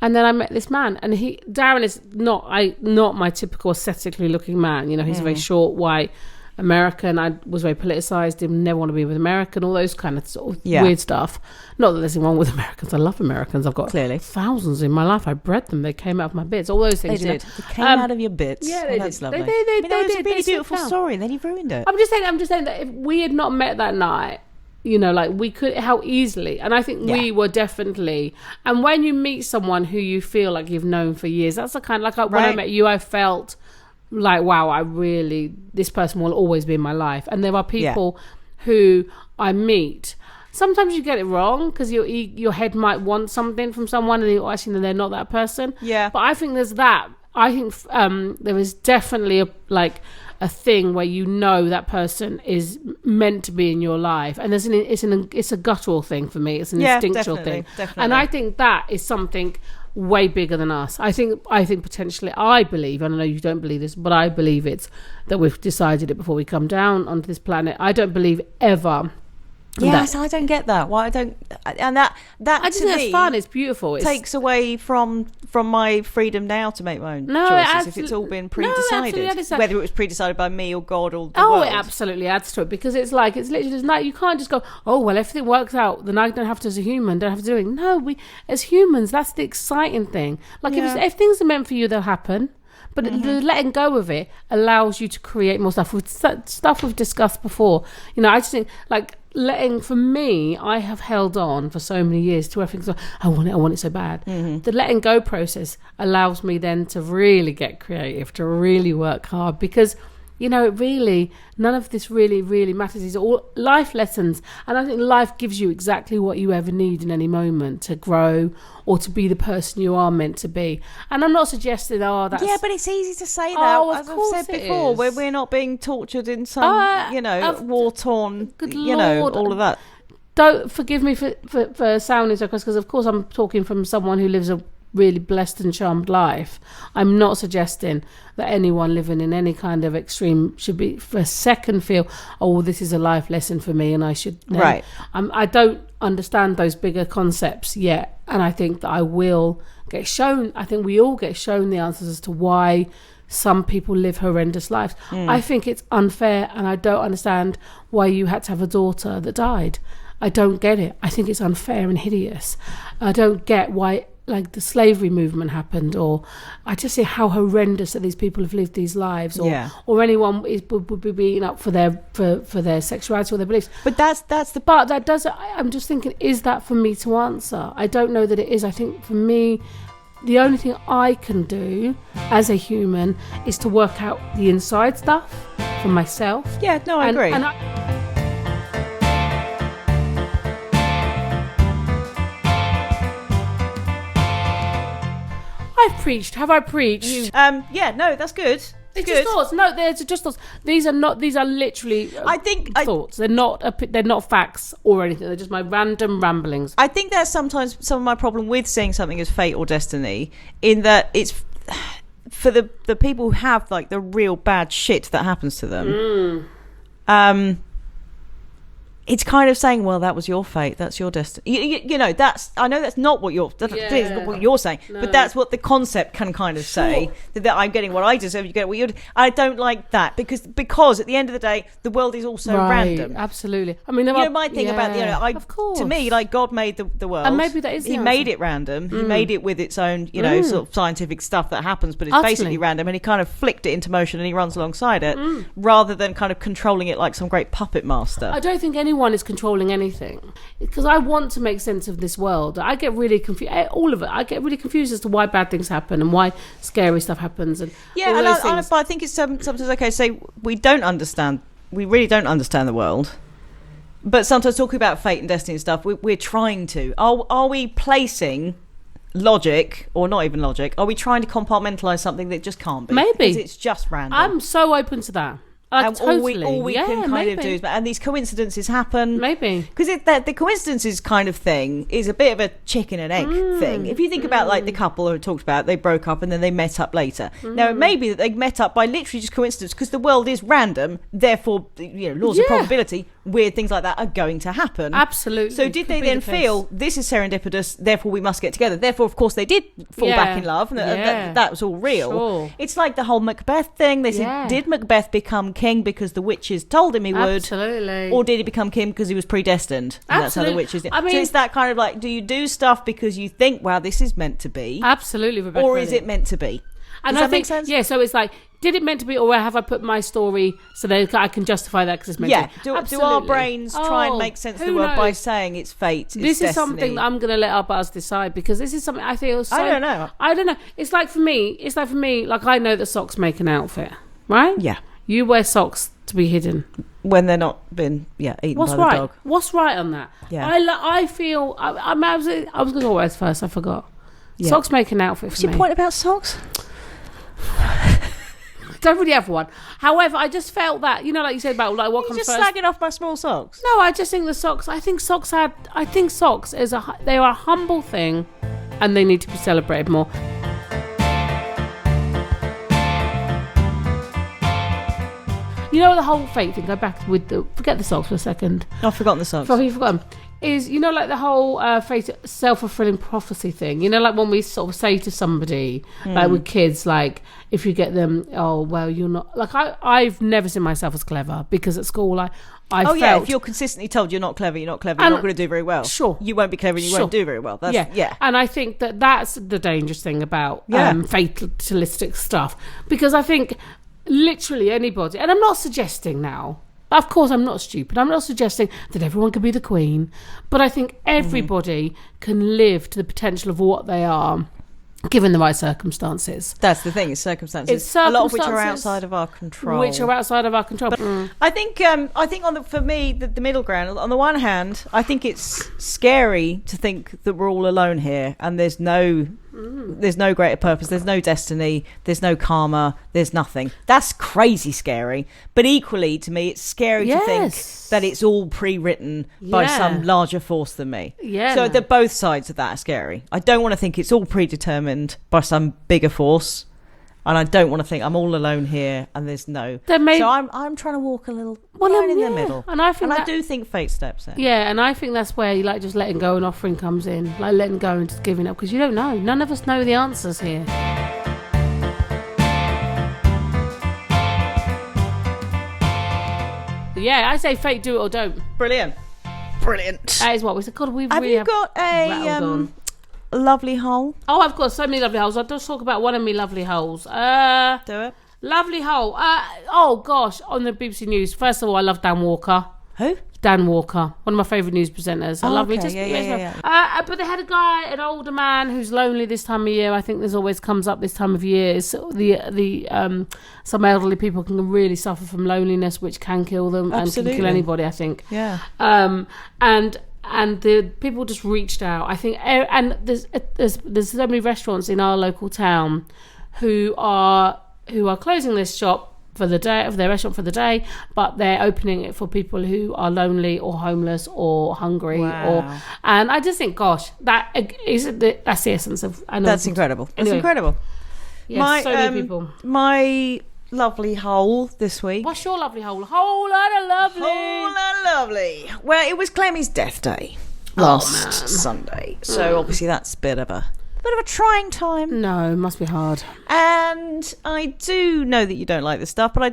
And then I met this man, and Darren is not my typical aesthetically looking man. He's very short, white, American. I was very politicized, didn't never want to be with American, all those kind of sort of weird stuff. Not that there's anything wrong with Americans. I love Americans. I've got thousands in my life. I bred them. They came out of my bits. All those things. They did. They came out of your bits. Yeah, they that's did. Lovely. It's a really beautiful story. Then you've ruined it. I'm just saying that if we had not met that night, like we could, how easily, and I think we were definitely, and when you meet someone who you feel like you've known for years, that's the kind of, like when I met you, I felt like, wow, this person will always be in my life. And there are people who I meet, sometimes you get it wrong because your head might want something from someone, and actually they're not that person. Yeah. But I think there's that. I think there is definitely a thing where that person is meant to be in your life, and it's a guttural thing for me. It's an instinctual thing, and I think that is something way bigger than us. I think potentially, I believe, and I know you don't believe this, but I believe it's that we've decided it before we come down onto this planet. I don't believe ever. Yes, I don't get that. Why I don't, and that I just think it's fun. It's beautiful. It takes away from my freedom now to make my own choices. If it's all been pre-decided, whether it was pre-decided by me or God or the world. It absolutely adds to it, because it's literally you can't just go, oh well, if it works out, then I don't have to, as a human, don't have to do it. No, we as humans, that's the exciting thing. Like if things are meant for you, they'll happen. But the letting go of it allows you to create more stuff. With stuff we've discussed before, I just think for me, I have held on for so many years to everything. I want it so bad. Mm-hmm. The letting go process allows me then to really get creative, to really work hard, because really, none of this really, really matters. These are all life lessons. And I think life gives you exactly what you ever need in any moment to grow or to be the person you are meant to be. And I'm not suggesting, that's... Yeah, but it's easy to say that. Of as I've course said it before, is. where we're not being tortured in some, war-torn, Good Lord. all of that. Don't forgive me for sounding so cross, because of course I'm talking from someone who lives a really blessed and charmed life. I'm not suggesting that anyone living in any kind of extreme should be for a second feel, this is a life lesson for me and I should right. I don't understand those bigger concepts yet, and I think that I will get shown. I think we all get shown the answers as to why some people live horrendous lives. I think it's unfair, and I don't understand why you had to have a daughter that died. I don't get it. I think it's unfair and hideous. I don't get why the slavery movement happened, or I just see how horrendous that these people have lived these lives, or anyone would be beaten up for their sexuality or their beliefs. But I'm just thinking, is that for me to answer? I don't know that it is. I think for me, the only thing I can do as a human is to work out the inside stuff for myself. Yeah, no, I agree. And I've preached. Have I preached? Yeah, no, that's good. It's just thoughts. No, they're just thoughts. These are literally thoughts. They're not facts or anything. They're just my random ramblings. I think that's sometimes some of my problem with seeing something as fate or destiny, in that it's for the people who have the real bad shit that happens to them. It's kind of saying, well, that was your fate, that's your destiny. That's, I know that's not what you're saying, no. but that's what the concept can kind of say, that I'm getting what I deserve, you get what you. I don't like that, because at the end of the day, the world is also random. Absolutely. I mean, my thing about of course. To me, God made the world, and maybe that is He made it random. He made it with its own, sort of scientific stuff that happens, but it's basically random, and He kind of flicked it into motion, and He runs alongside it, rather than kind of controlling it like some great puppet master. I don't think anyone is controlling anything, because I want to make sense of this world. I get really confused. All of it. I get really confused as to why bad things happen and why scary stuff happens. And but I think it's sometimes okay. Say we really don't understand the world, but sometimes talking about fate and destiny and stuff, we're trying to. Are we placing logic, or not even logic? Are we trying to compartmentalize something that just can't be? Maybe because it's just random. I'm so open to that. Totally. All we can kind of do is, and these coincidences happen. Maybe. Because the coincidences kind of thing is a bit of a chicken and egg thing. If you think about the couple who talked about, they broke up and then they met up later. Now, it may be that they met up by literally just coincidence, because the world is random, therefore, laws of probability, weird things like that are going to happen. Absolutely. So did they then feel, this is serendipitous, therefore we must get together? Therefore, of course, they did fall back in love, and that was all real. Sure. It's like the whole Macbeth thing. They said, did Macbeth become king because the witches told him he would? Absolutely. Or did he become king because he was predestined? And that's how the witches did. So it's that kind of do you do stuff because you think, wow, this is meant to be? Absolutely, Rebecca. Or is it meant to be? Does that make sense? Yeah, so it's did it meant to be, or have I put my story so that I can justify that because it's meant to be? Do our brains try and make sense of the world by saying it's fate, this is something that I'm going to let our buzz decide, because this is something I feel so... I don't know. It's like for me, I know that socks make an outfit, right? Yeah. You wear socks to be hidden. When they're not been, eaten by the dog. What's right on that? Yeah. I feel... I was going to go words first, I forgot. Yeah. Socks make an outfit for me. What's your point about socks? Don't really have one. However, I just felt that, like you said about what comes just first. slagging off my small socks. No, I just think the socks. I think socks they are a humble thing, and they need to be celebrated more. The whole fate thing. Go back with forget the socks for a second. I've forgotten the socks. You've forgotten. Is the whole fate, self-fulfilling prophecy thing, when we sort of say to somebody, with kids, if you get them, oh well, you're not, I've never seen myself as clever, because at school I felt, if you're consistently told you're not clever, you're not going to do very well. Sure, you won't be clever and you won't do very well. And I think that's the dangerous thing about fatalistic stuff, because I think literally anybody, and I'm not suggesting now, Of course, I'm not stupid. I'm not suggesting that everyone can be the queen, but I think everybody can live to the potential of what they are, given the right circumstances. That's the thing, it's circumstances. It's circumstances. A lot of which are outside of our control. I think for me, the middle ground, on the one hand, I think it's scary to think that we're all alone here and there's no greater purpose, there's no destiny, there's no karma, there's nothing. That's crazy scary. But equally, to me, it's scary to think that it's all pre-written by some larger force than me. Yeah. So that both sides of that are scary. I don't want to think it's all predetermined by some bigger force. And I don't want to think I'm all alone here and there's no. So I'm trying to walk a little line in the middle. And I do think fate steps in. Yeah, and I think that's where like just letting go and offering comes in. Like letting go and just giving up, because you don't know. None of us know the answers here. Yeah, I say fate, do it or don't. Brilliant. That is what we said. God, we have really you got a lovely hole? Oh, I've got so many lovely holes. I'll just talk about one of me lovely holes. Do it. Lovely hole. Oh gosh, on the BBC News. First of all, I love Dan Walker. Who? Dan Walker, one of my favourite news presenters. I love him. Yeah. But they had a guy, an older man who's lonely this time of year. I think this always comes up this time of year. It's some elderly people can really suffer from loneliness, which can kill them and can kill anybody, I think. Yeah. And the people just reached out. I think, and there's so many restaurants in our local town who are closing this shop for the day, of their restaurant for the day, but they're opening it for people who are lonely or homeless or hungry. Wow. And I just think, gosh, that's the essence of. That's incredible. It's anyway, incredible. Yes, so many people. My lovely hole this week. What's your lovely hole? Whole lot of lovely. Whole lot of lovely. Well, it was Clemmie's death day last Sunday, so obviously that's a bit of a trying time. No, it must be hard. And I do know that you don't like this stuff, but I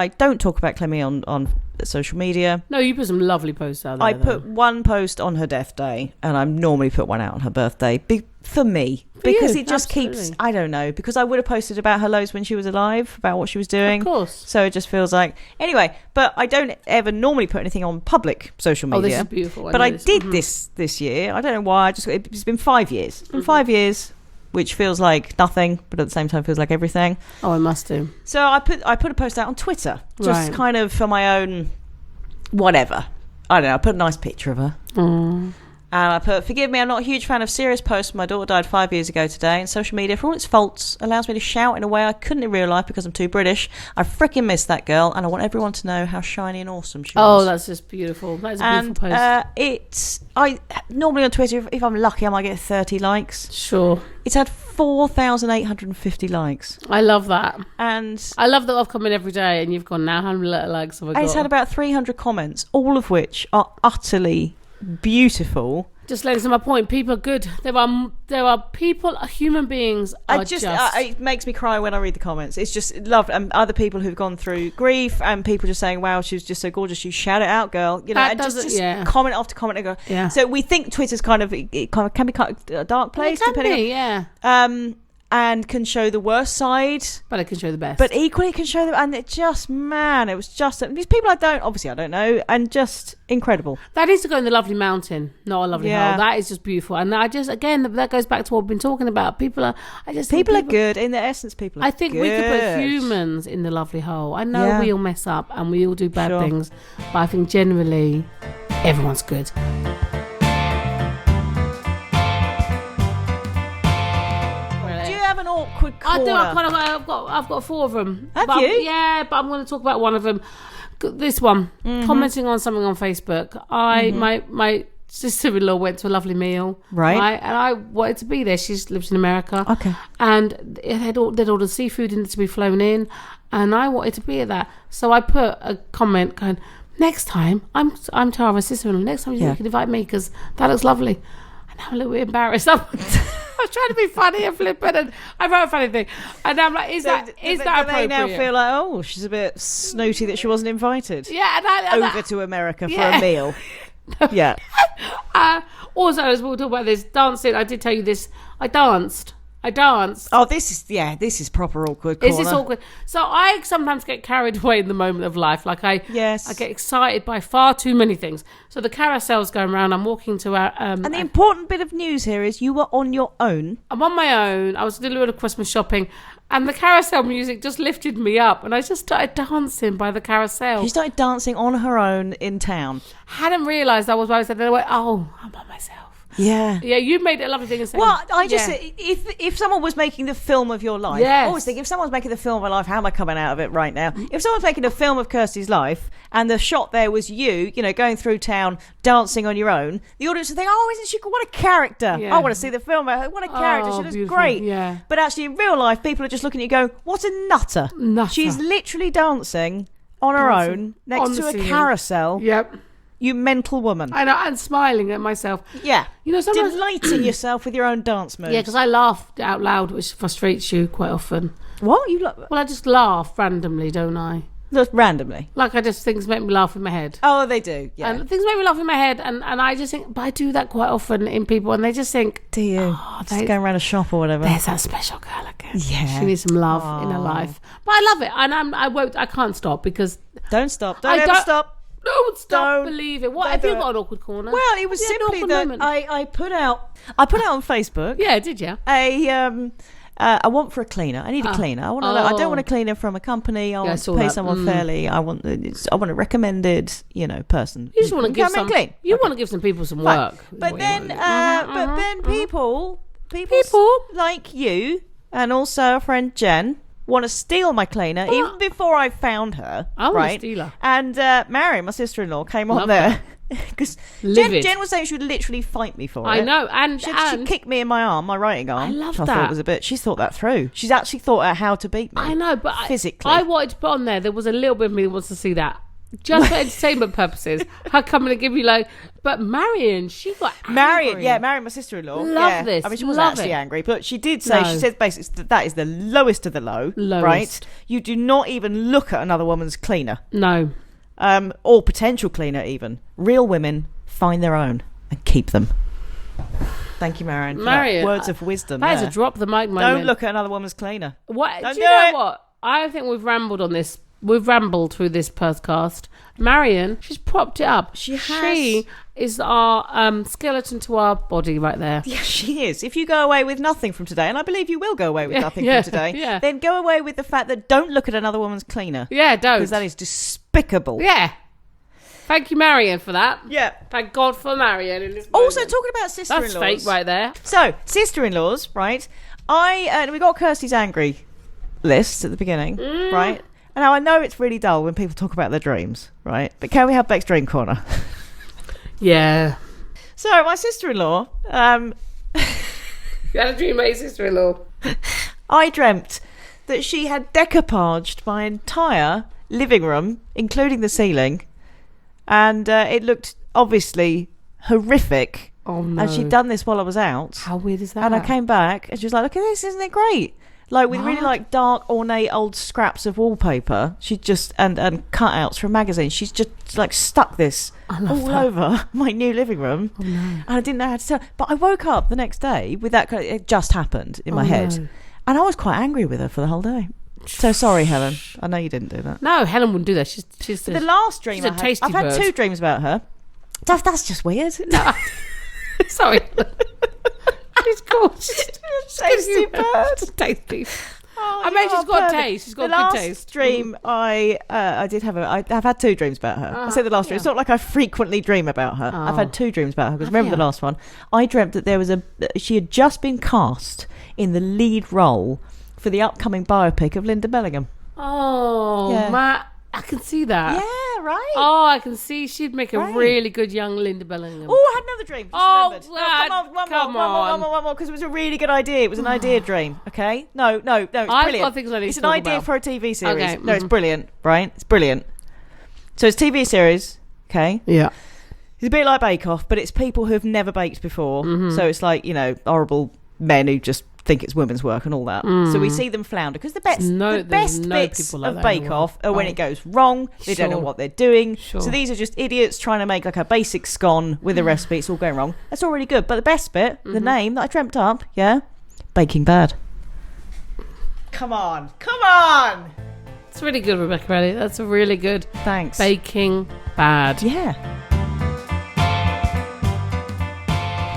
don't talk about Clemmie on social media. No, you put some lovely posts out there. I put one post on her death day, and I normally put one out on her birthday for me, because it just keeps, I don't know, because I would have posted about her loads when she was alive, about what she was doing. Of course. So it just feels like, anyway, but I don't ever normally put anything on public social media. Oh, this is beautiful. But I did this year. I don't know why. It's been 5 years. It's been 5 years, which feels like nothing, but at the same time feels like everything. Oh, it must do. So I put a post out on Twitter, just kind of for my own whatever. I don't know. I put a nice picture of her. And I put, forgive me, I'm not a huge fan of serious posts. My daughter died 5 years ago today, and social media, for all its faults, allows me to shout in a way I couldn't in real life because I'm too British. I freaking miss that girl, and I want everyone to know how shiny and awesome she was. Oh, that's just beautiful. That's a beautiful post. I normally on Twitter, if I'm lucky, I might get 30 likes. Sure. It's had 4,850 likes. I love that. And I love that I've come in every day and you've gone, now how many likes have I got? And it's had about 300 comments, all of which are utterly beautiful. Just letting to my point, people are good. There are people, human beings are just... it makes me cry when I read the comments. It's just love, and other people who've gone through grief, and people just saying, wow, she was just so gorgeous. You shout it out, girl. You know, and just comment after comment. And go. Yeah. So we think Twitter's can be quite a dark place, and can show the worst side, but it can show the best. But equally, it can show them, and it just, man, it was just these people I don't know, and just incredible. That is to go in the lovely mountain, not a lovely hole. That is just beautiful, and I just, again, that goes back to what we've been talking about. People are good in their essence. People are. I think we could put humans in the lovely hole. I know we all mess up and we all do bad things, but I think generally everyone's good. An awkward corner. I've got 4 of them. Have you? Yeah, but I'm going to talk about one of them. This one, commenting on something on Facebook. My sister-in-law went to a lovely meal, right? And I wanted to be there. She lives in America, okay. And they'd ordered seafood in to be flown in, and I wanted to be at that. So I put a comment going, next time, I'm Tara, my sister-in-law. Next time you can invite me because that looks lovely. And I'm a little bit embarrassed. I was trying to be funny and flippant, and I wrote a funny thing, and I'm like, is that appropriate? They now feel like, oh, she's a bit snooty that she wasn't invited. Yeah, over to America for a meal. Yeah. Also, as we'll talk about this dancing, I did tell you this. I danced. I danced. Oh, this is proper awkward corner. Is this awkward? So I sometimes get carried away in the moment of life. Like I get excited by far too many things. So the carousel's going around. I'm walking to our... and the important bit of news here is you were on your own. I'm on my own. I was doing a little Christmas shopping. And the carousel music just lifted me up. And I just started dancing by the carousel. She started dancing on her own in town. Hadn't realised I was by myself. Then I went, oh, I'm by myself. Yeah. Yeah, you made it a lovely thing to say. Well, I just if someone was making the film of your life, I always think if someone's making the film of my life, how am I coming out of it right now? If someone's making a film of Kirsty's life and the shot there was you know, going through town dancing on your own, the audience would think, oh, isn't she cool? What a character. Yeah. I want to see the film of her. What a character. She looks beautiful. great. Yeah. But actually in real life, people are just looking at you going, what a nutter. She's literally dancing on her own next to a carousel. Yep. You mental woman. I know, and smiling at myself. Yeah. You know, sometimes... Delighting yourself with your own dance moves. Yeah, because I laugh out loud, which frustrates you quite often. What? Well, I just laugh randomly, don't I? Just randomly? Like, I just... Things make me laugh in my head. Oh, they do, yeah. And things make me laugh in my head, and I just think... But I do that quite often in people, and they just think... Do you? Oh, just going around a shop or whatever. There's that special girl again. Yeah. She needs some love in her life. But I love it, and I can't stop, because... Don't stop. Don't ever stop. Don't stop believing. What have you got an awkward corner? Well, it was simply that I put out on Facebook. Yeah, did you? I want for a cleaner. I need a cleaner. I don't want a cleaner from a company. I want to pay someone fairly. I want a recommended, person. You just want to give some. You want to give some people some work. But then, people like you and also our friend Jen want to steal my cleaner even before I found her. I want to steal her. And Mary, my sister-in-law, came on there because Jen was saying she would literally fight me for it. I know, and she kicked me in my arm, my writing arm. I love that. I thought was a bit. She's thought that through. She's actually thought out how to beat me. I know, but physically, I wanted to put on there. There was a little bit of me that wants to see that. Just for entertainment purposes. Her coming to give you but Marion, she got angry. Marion, my sister-in-law. Love this. I mean, she wasn't actually angry, but she did say, she said basically that is the lowest of the low, right? You do not even look at another woman's cleaner. No. Or potential cleaner even. Real women find their own and keep them. Thank you, Marion. Words of wisdom. That is a drop the mic moment. Don't look at another woman's cleaner. What? Do you know what? I think we've rambled on this. We've rambled through this podcast. Marion, she's propped it up. She has. She is our skeleton to our body right there. Yeah, she is. If you go away with nothing from today, and I believe you will go away with nothing from today, then go away with the fact that don't look at another woman's cleaner. Yeah, don't. Because that is despicable. Yeah. Thank you, Marion, for that. Yeah. Thank God for Marion in this moment. Also, talking about sister-in-laws. That's fake right there. So, sister-in-laws, right? We got Kirsty's angry list at the beginning, right? And now I know it's really dull when people talk about their dreams, right? But can we have Beck's Dream Corner? Yeah. So my sister-in-law, you had a dream about your sister-in-law. I dreamt that she had decoupaged my entire living room, including the ceiling, and it looked obviously horrific. Oh no! And she'd done this while I was out. How weird is that? And I came back and she was like, "Look at this, isn't it great?" Like with really dark, ornate old scraps of wallpaper. She just and cutouts from magazines. She's just stuck this all over my new living room. Oh no! And I didn't know how to tell. But I woke up the next day with that. It just happened in my head, and I was quite angry with her for the whole day. So sorry, Helen. I know you didn't do that. No, Helen wouldn't do that. She's the last dream I've had 2 dreams about her. That's just weird. No. Sorry. She's cool. Tasty bird. Tasty. I mean, she's got taste. She's got good taste. The last dream I did have I've had 2 dreams about her. I say the last dream. It's not like I frequently dream about her. I've had 2 dreams about her because remember the last one? I dreamt that there was she had just been cast in the lead role for the upcoming biopic of Linda Bellingham. Oh, yeah. Matt. I can see that. Yeah, right. Oh, I can see she'd make a really good young Linda Bellingham. Oh, I had another dream. Come on, one more, because it was a really good idea. It was an idea dream. Okay, no, it's brilliant. Got things I need it's to an talk idea about. for a TV series. Okay. No, it's brilliant, right? It's brilliant. So it's TV series. Okay. Yeah. It's a bit like Bake Off, but it's people who have never baked before. So it's like horrible men who just think it's women's work and all that. So we see them flounder because the best bits of Bake Off are when it goes wrong. They don't know what they're doing. So these are just idiots trying to make like a basic scone with a recipe. It's all going wrong. That's all really good. But the best bit, the name that I dreamt up, Baking Bad. Come on. It's really good, Rebecca Elliott. That's really good. Thanks. Baking Bad. Yeah.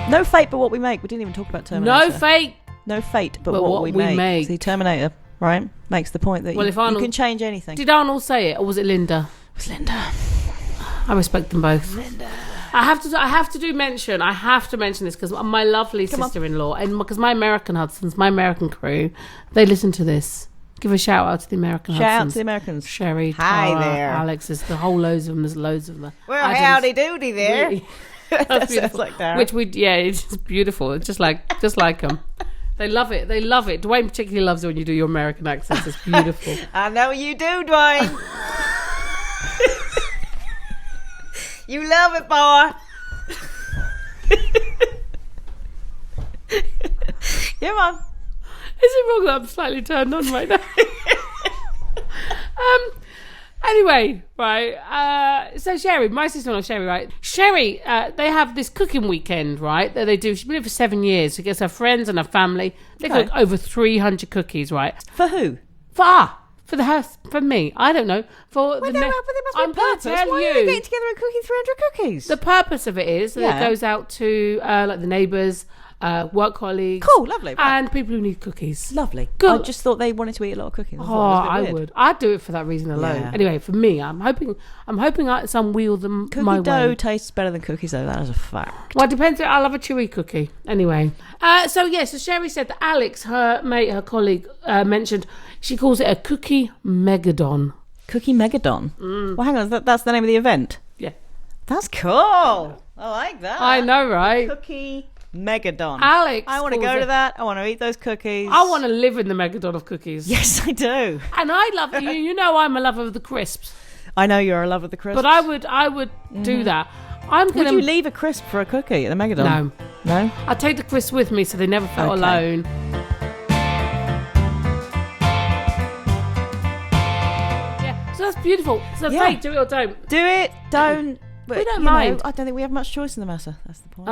No fate but what we make. We didn't even talk about Terminator. No fate. But what we make. See, Terminator, right, makes the point that you can change anything. Did Arnold say it, or was it Linda? It was Linda. I respect them both. Linda. I have to mention this because my lovely sister-in-law and because my American Hudsons, my American crew, they listen to this. Give a shout out to the American Hudsons. Shout out to the Americans. Sherry, Hi Tara, there. Alex, there's the whole loads of them. There's loads of them. Well, howdy doody there. That's beautiful. Like that. It's beautiful. It's just like them. They love it. Dwayne particularly loves it when you do your American accents. It's beautiful. I know you do, Dwayne. You love it, boy. Come on. Is it wrong that I'm slightly turned on right now? Anyway, right. So Sherry, my sister-in-law Sherry, right? Sherry, they have this cooking weekend, right? That they do. She's been here for 7 years. She gets her friends and her family. They cook over 300 cookies, right? For who? For me. I don't know. But there must be a purpose. Why are they getting together and cooking 300 cookies? The purpose of it is that it goes out to like the neighbours, work colleagues. Cool, lovely. Right. And people who need cookies. Lovely. Good. I just thought they wanted to eat a lot of cookies. I would. I'd do it for that reason alone. Yeah. Anyway, for me, I'm hoping some wheel them Cookie my dough way. tastes better than cookies, though. That is a fact. Well, it depends. I love a chewy cookie. Anyway. So Sherry said that Alex, her mate, her colleague, mentioned she calls it a cookie megadon. Cookie megadon? Well, hang on. That's the name of the event? Yeah. That's cool. I like that. I know, right? Cookie megadon. Alex, I want to go to that. I want to eat those cookies. I want to live in the megadon of cookies. Yes, I do. And I love it. You know I'm a lover of the crisps. I know you're a lover of the crisps. But I would do that. Would you leave a crisp for a cookie at the megadon? No? I take the crisps with me so they never felt alone. Yeah, so that's beautiful. So fate, do it or don't. Do it, don't. We don't mind. I don't think we have much choice in the matter. That's the point.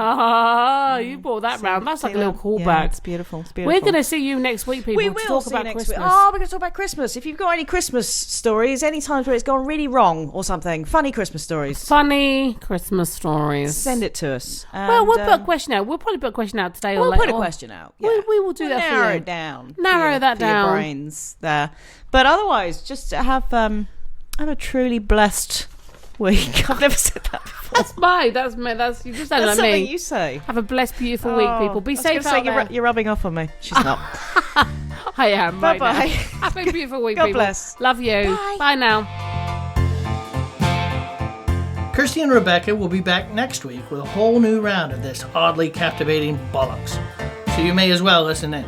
You brought that round. That's like a little callback. Yeah, it's beautiful. We're going to see you next week, people. We will talk about next Christmas. week. Oh, we're going to talk about Christmas. If you've got any Christmas stories, any times where it's gone really wrong or something, funny Christmas stories. Funny Christmas stories. Send it to us. And, well, we'll put a question out. We'll probably put a question out today or later. We'll put a question out. Yeah. We will do that for you. Narrow it down. Narrow that down. For your brains there. But otherwise, just have a truly blessed week. I've never said that before. That's you just said That's like me. something you say. Have a blessed, beautiful week, people. Be safe out there. You're rubbing off on me. She's not. I am. Bye bye. Have a beautiful week, God people. bless. Love you. Bye. Bye now. Kirsty and Rebecca will be back next week with a whole new round of this oddly captivating bollocks. So you may as well listen in.